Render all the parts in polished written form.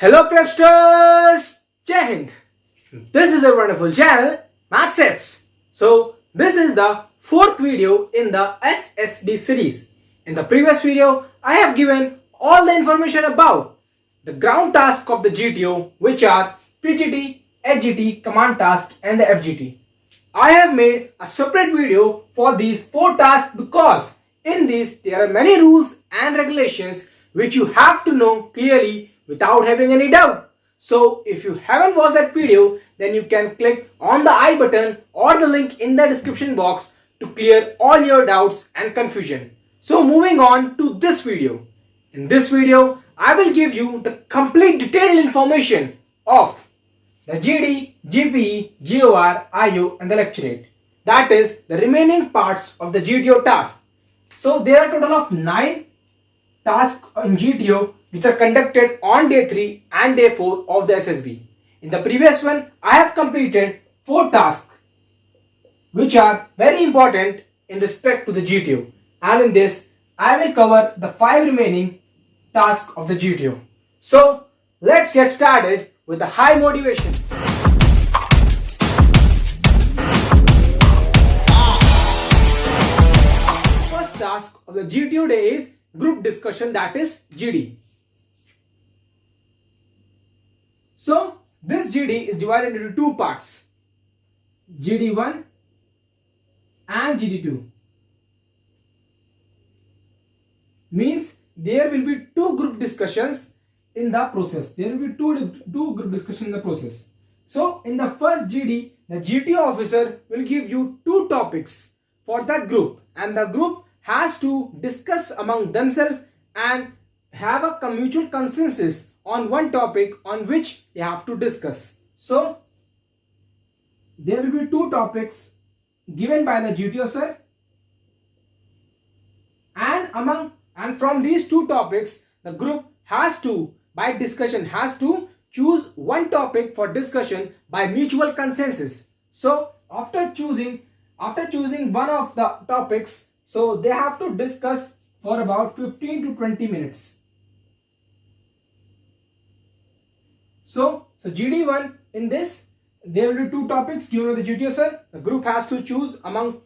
Hello Prepsters! Jai Hind! This is a wonderful channel, Maths. So this is the fourth video in the SSB series. In the previous video, I have given all the information about the ground task of the GTO, which are PGT, HGT, command task and the FGT. I have made a separate video for these four tasks because in this there are many rules and regulations which you have to know clearly without having any doubt. So if you haven't watched that video, then you can click on the I button or the link in the description box to clear all your doubts and confusion. So moving on to this video. In this video, I will give you the complete detailed information of the GD, GPE, GOR, IO and the lecturate. That is the remaining parts of the GTO task. So there are a total of 9 tasks in GTO which are conducted on day 3 and day 4 of the SSB. In the previous one, I have completed 4 tasks which are very important in respect to the GTO, and in this I will cover the 5 remaining tasks of the GTO. So let's get started with the high motivation. First task of the GTO day is group discussion, that is GD. So this GD is divided into 2 parts, GD1 and GD2. Means there will be 2 group discussions in the process. There will be two group discussions in the process. So in the first GD, the GTO officer will give you 2 topics for that group, and the group has to discuss among themselves and have a mutual consensus on one topic on which they have to discuss. So there will be 2 topics given by the GTO sir, and from these 2 topics the group has to, by discussion, has to choose one topic for discussion by mutual consensus. So after choosing one of the topics, so they have to discuss for about 15 to 20 minutes. So GD1, in this there will be 2 topics given by the GTO sir. The group has to choose among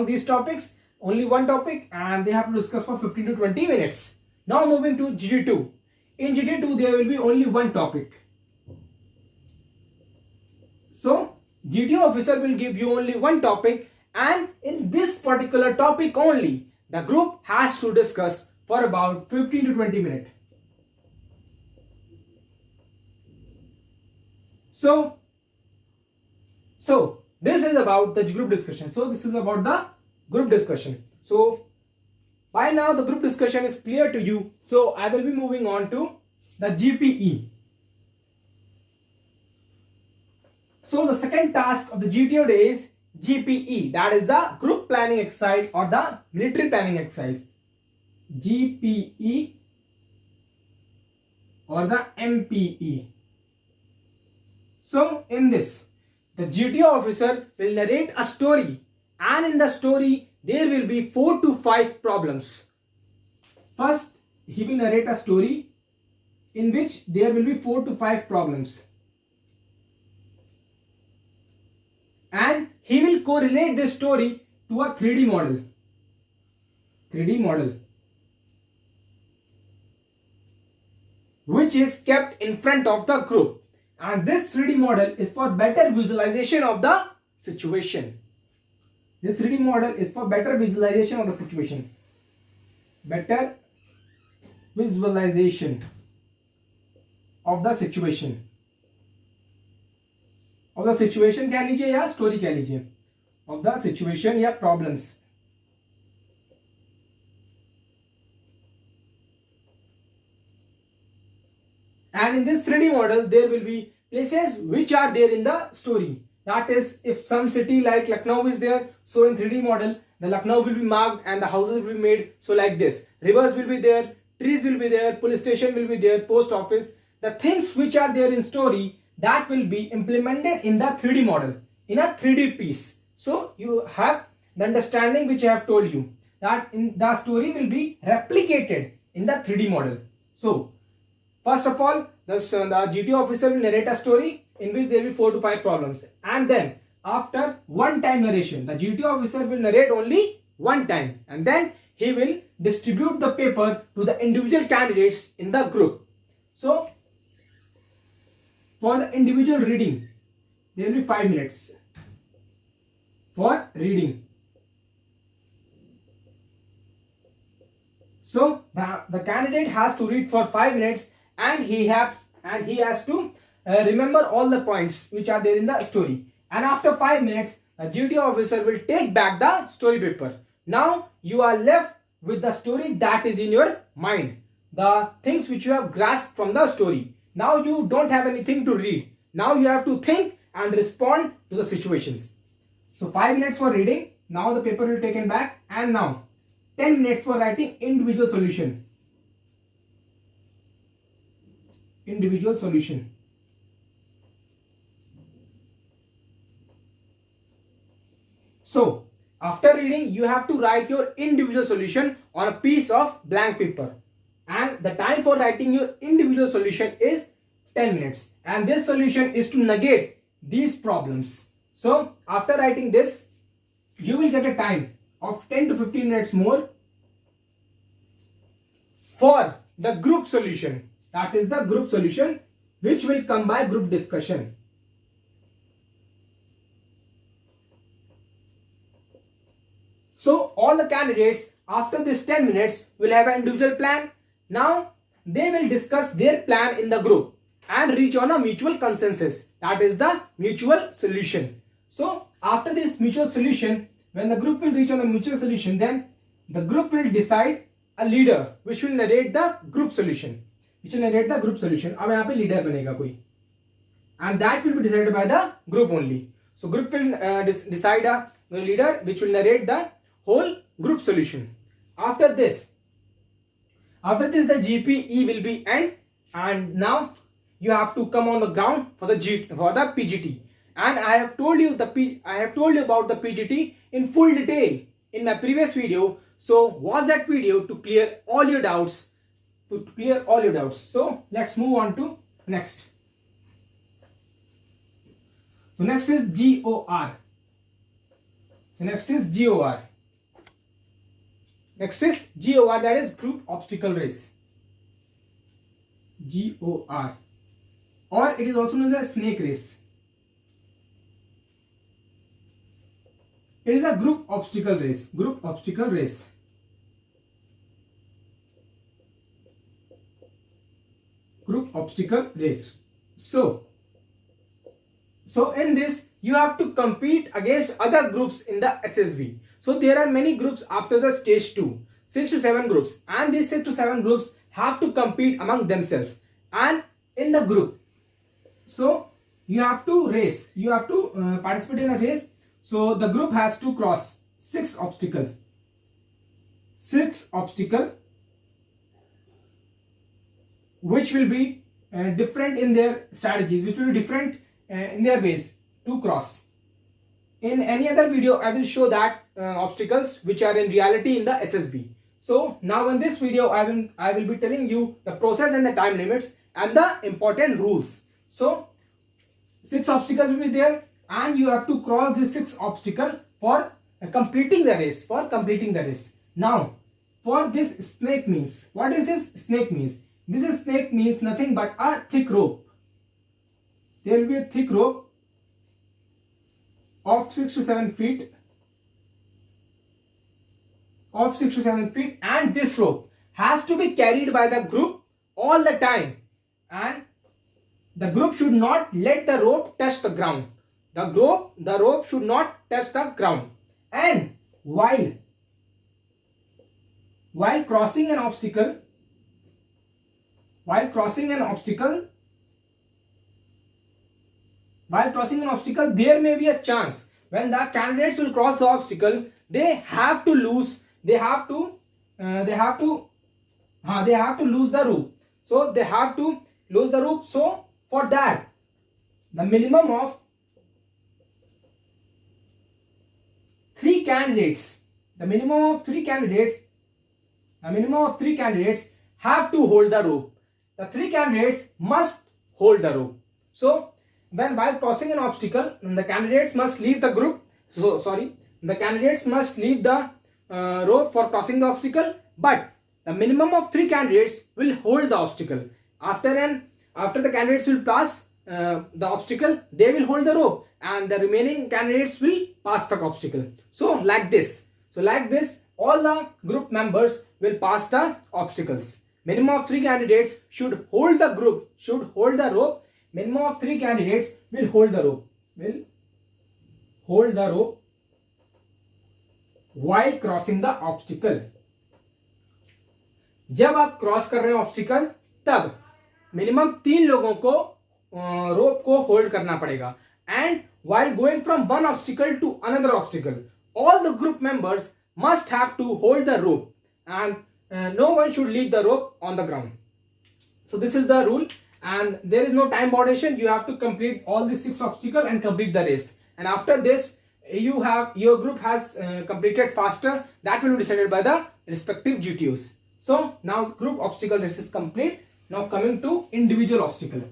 these topics only one topic, and they have to discuss for 15 to 20 minutes. Now moving to GD2. In GD2 there will be only one topic. So GTO officer will give you only one topic, and in this particular topic only the group has to discuss for about 15 to 20 minutes. So this is about the group discussion. So this is about the group discussion. So by now the group discussion is clear to you. So I will be moving on to the GPE. So the second task of the GTO day is GPE, that is the group planning exercise or the military planning exercise. GPE or the MPE. So in this, the GTO officer will narrate a story, and in the story there will be 4 to 5 problems. First, he will narrate a story in which there will be 4 to 5 problems, and he will correlate this story to a 3D model which is kept in front of the group. And this 3D model is for better visualization of the situation. This 3D model is for better visualization of the situation. Better visualization of the situation. Of the situation कह लीजिए या story कह लीजिए. Of the situation या problems. And in this 3D model, there will be places which are there in the story. That is, if some city like Lucknow is there, so in 3D model, the Lucknow will be marked and the houses will be made. So like this, rivers will be there, trees will be there, police station will be there, post office. The things which are there in story, that will be implemented in the 3D model, in a 3D piece. So you have the understanding which I have told you, that in the story will be replicated in the 3D model. So first of all, the GTO officer will narrate a story in which there will be 4 to 5 problems, and then after one time narration, the GTO officer will narrate only one time, and then he will distribute the paper to the individual candidates in the group. So for the individual reading, there will be 5 minutes for reading. So the candidate has to read for 5 minutes, and he has to remember all the points which are there in the story. And after 5 minutes, the GTO officer will take back the story paper. Now you are left with the story that is in your mind, the things which you have grasped from the story. Now you don't have anything to read. Now you have to think and respond to the situations. So 5 minutes for reading. Now the paper will be taken back, and now 10 minutes for writing individual solution. Individual solution. So after reading, you have to write your individual solution on a piece of blank paper, and the time for writing your individual solution is 10 minutes, and this solution is to negate these problems. So after writing this, you will get a time of 10 to 15 minutes more for the group solution. That is the group solution, which will come by group discussion. So all the candidates after this 10 minutes will have an individual plan. Now they will discuss their plan in the group and reach on a mutual consensus. That is the mutual solution. So after this mutual solution, when the group will reach on a mutual solution, then the group will decide a leader which will narrate the group solution. Which will narrate the group solution. अब यहाँ पे leader बनेगा कोई, and that will be decided by the group only. So group will decide a leader which will narrate the whole group solution. After this the GPE will be end, and now you have to come on the ground for the PGT. And I have told you about the PGT in full detail in my previous video. So watch that video to clear all your doubts. So let's move on to next. So next is GOR. Next is GOR, that is group obstacle race. GOR, or it is also known as snake race. It is a group obstacle race. So in this, you have to compete against other groups in the SSB. So there are many groups after the stage 2, 6 to 7 groups, and these 6 to 7 groups have to compete among themselves and in the group. So you have to race, you have to participate in a race. So the group has to cross 6 obstacles, which will be different in their strategies, which will be different in their ways to cross. In any other video, I will show that obstacles which are in reality in the SSB. So now in this video, I will be telling you the process and the time limits and the important rules. So 6 obstacles will be there, and you have to cross these 6 obstacles for completing the race. Now for this snake means, what is this snake means? This snake means nothing but a thick rope. There will be a thick rope of 6 to 7 feet, and this rope has to be carried by the group all the time, and the group should not let the rope touch the ground. The rope should not touch the ground. And while crossing an obstacle, there may be a chance when the candidates will cross the obstacle, they have to lose the rope. So they have to lose the rope. So for that, the minimum of 3 candidates have to hold the rope. the three candidates must hold the rope. So while crossing an obstacle, the candidates must leave the group. The candidates must leave the rope for crossing the obstacle, but the minimum of three candidates will hold the obstacle. After the candidates will pass the obstacle, they will hold the rope, and the remaining candidates will pass the obstacle. So like this, all the group members will pass the obstacles. Minimum of three candidates should hold the rope. Minimum of three candidates will hold the rope while crossing the obstacle. जब आप cross कर रहे हो obstacle, तब minimum 3 लोगों को रोप को hold करना पड़ेगा. And while going from one obstacle to another obstacle, all the group members must have to hold the rope, and no one should leave the rope on the ground. So this is the rule, and there is no time moderation. You have to complete all the 6 obstacles and complete the race. And after this, your group has completed faster. That will be decided by the respective GTOs. So now group obstacle race is complete. Now coming to individual obstacle.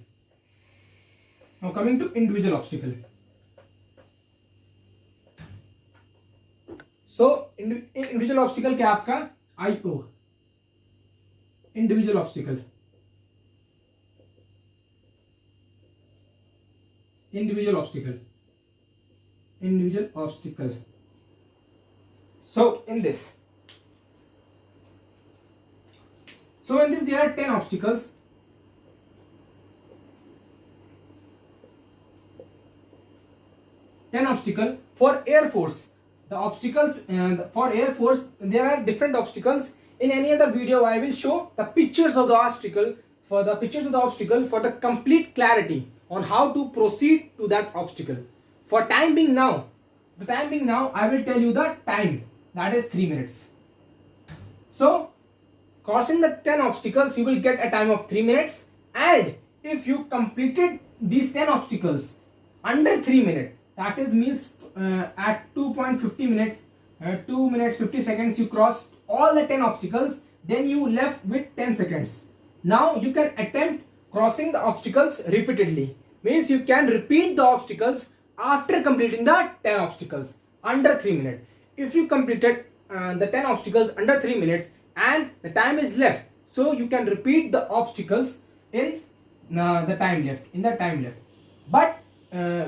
So individual obstacle क्या आपका IO. Individual obstacle. So in this there are 10 obstacles. For Air Force. The obstacles for Air Force, there are different obstacles. In any other video, I will show the pictures of the obstacle. For the complete clarity on how to proceed to that obstacle. For time being now, I will tell you the time. That is 3 minutes. So crossing the 10 obstacles, you will get a time of 3 minutes. And if you completed these 10 obstacles under 3 minutes, that is means at 2.50 minutes, 2 minutes 50 seconds, you crossed all the 10 obstacles, then you left with 10 seconds. Now you can attempt crossing the obstacles repeatedly. Means you can repeat the obstacles after completing the 10 obstacles under 3 minutes. If you completed the 10 obstacles under 3 minutes and the time is left, so you can repeat the obstacles in the time left. But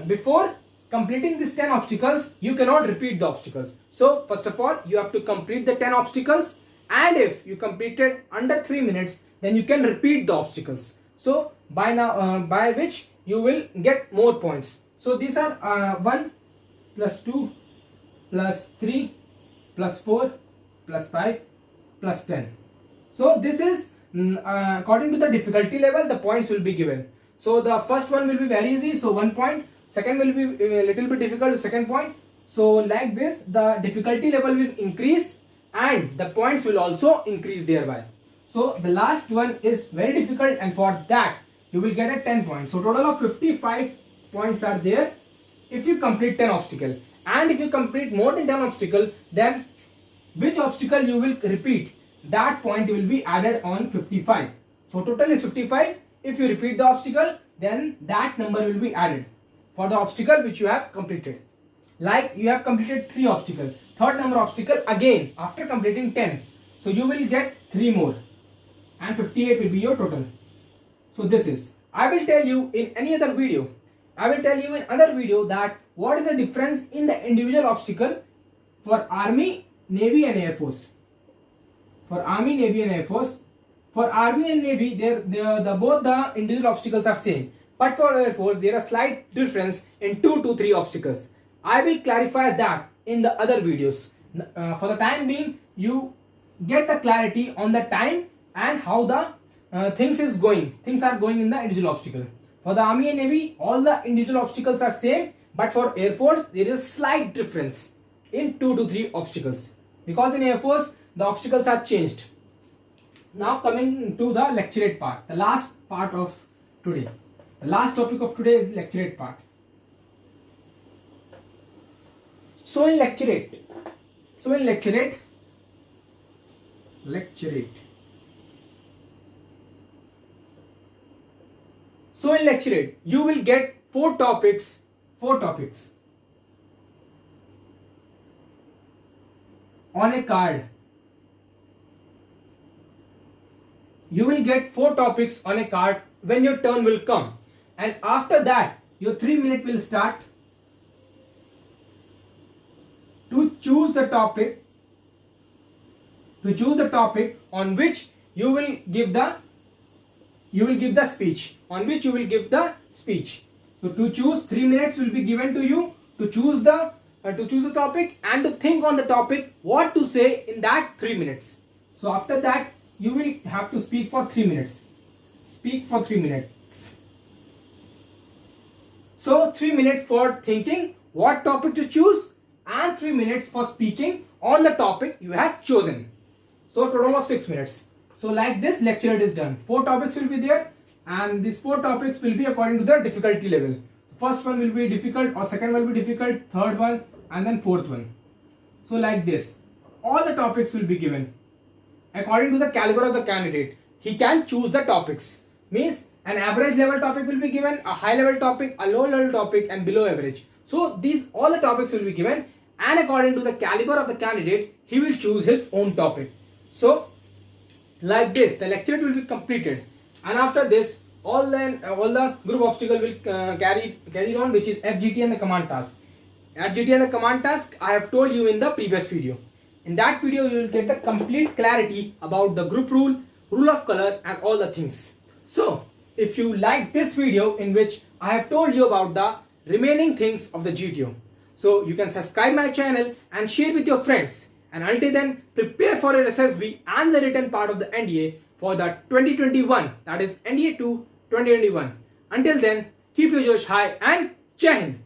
before completing these 10 obstacles, you cannot repeat the obstacles. So first of all, you have to complete the 10 obstacles, and if you completed under 3 minutes, then you can repeat the obstacles. So by which you will get more points. So these are 1 plus 2 plus 3 plus 4 plus 5 plus 10. So this is according to the difficulty level, the points will be given. So the first one will be very easy, so 1 point. Second will be a little bit difficult, second point. So like this, the difficulty level will increase and the points will also increase thereby. So the last one is very difficult, and for that you will get a 10 points. So total of 55 points are there if you complete 10 obstacles. And if you complete more than 10 obstacles, then which obstacle you will repeat, that point will be added on 55. So total is 55. If you repeat the obstacle, then that number will be added for the obstacle which you have completed. Like you have completed 3 obstacles, third number obstacle again after completing 10, so you will get 3 more and 58 will be your total. So this is, I will tell you in any other video, that what is the difference in the individual obstacle for Army, Navy and Air Force. For Army, Navy and Air Force, for Army and Navy, both the individual obstacles are same. But for Air Force, there are slight difference in 2 to 3 obstacles. I will clarify that in the other videos. For the time being, you get the clarity on the time and how the things are going in the individual obstacle. For the Army and Navy, all the individual obstacles are same, but for Air Force, there is a slight difference in 2 to 3 obstacles. Because in Air Force, the obstacles are changed. Now coming to the lecturate part, the last part of today. The last topic of today is lecturate part. So in lecturate, So in lecture 8, you will get four topics on a card. You will get 4 topics on a card when your turn will come, and after that your 3 minutes will start to choose the topic on which you will give the speech. So to choose, 3 minutes will be given to you to choose the topic and to think on the topic what to say in that 3 minutes. So after that you will have to speak for 3 minutes. So 3 minutes for thinking what topic to choose and 3 minutes for speaking on the topic you have chosen. So total of 6 minutes. So like this, lecture it is done. 4 topics will be there, and these 4 topics will be according to the difficulty level. First one will be difficult, or second one will be difficult, third one, and then fourth one. So like this, all the topics will be given according to the caliber of the candidate. He can choose the topics. Means an average level topic will be given, a high level topic, a low level topic, and below average. So these all the topics will be given, and according to the caliber of the candidate, he will choose his own topic. So like this, the lecture will be completed, and after this, all the group obstacle will carried on, which is FGT and the command task. FGT and the command task I have told you in the previous video. In that video, you will get the complete clarity about the group rule of color, and all the things. So if you like this video in which I have told you about the remaining things of the GTO, so you can subscribe my channel and share with your friends. And until then, prepare for your SSB and the written part of the NDA for the 2021, that is NDA 2 2021. Until then, keep your Josh high and Jai Hind.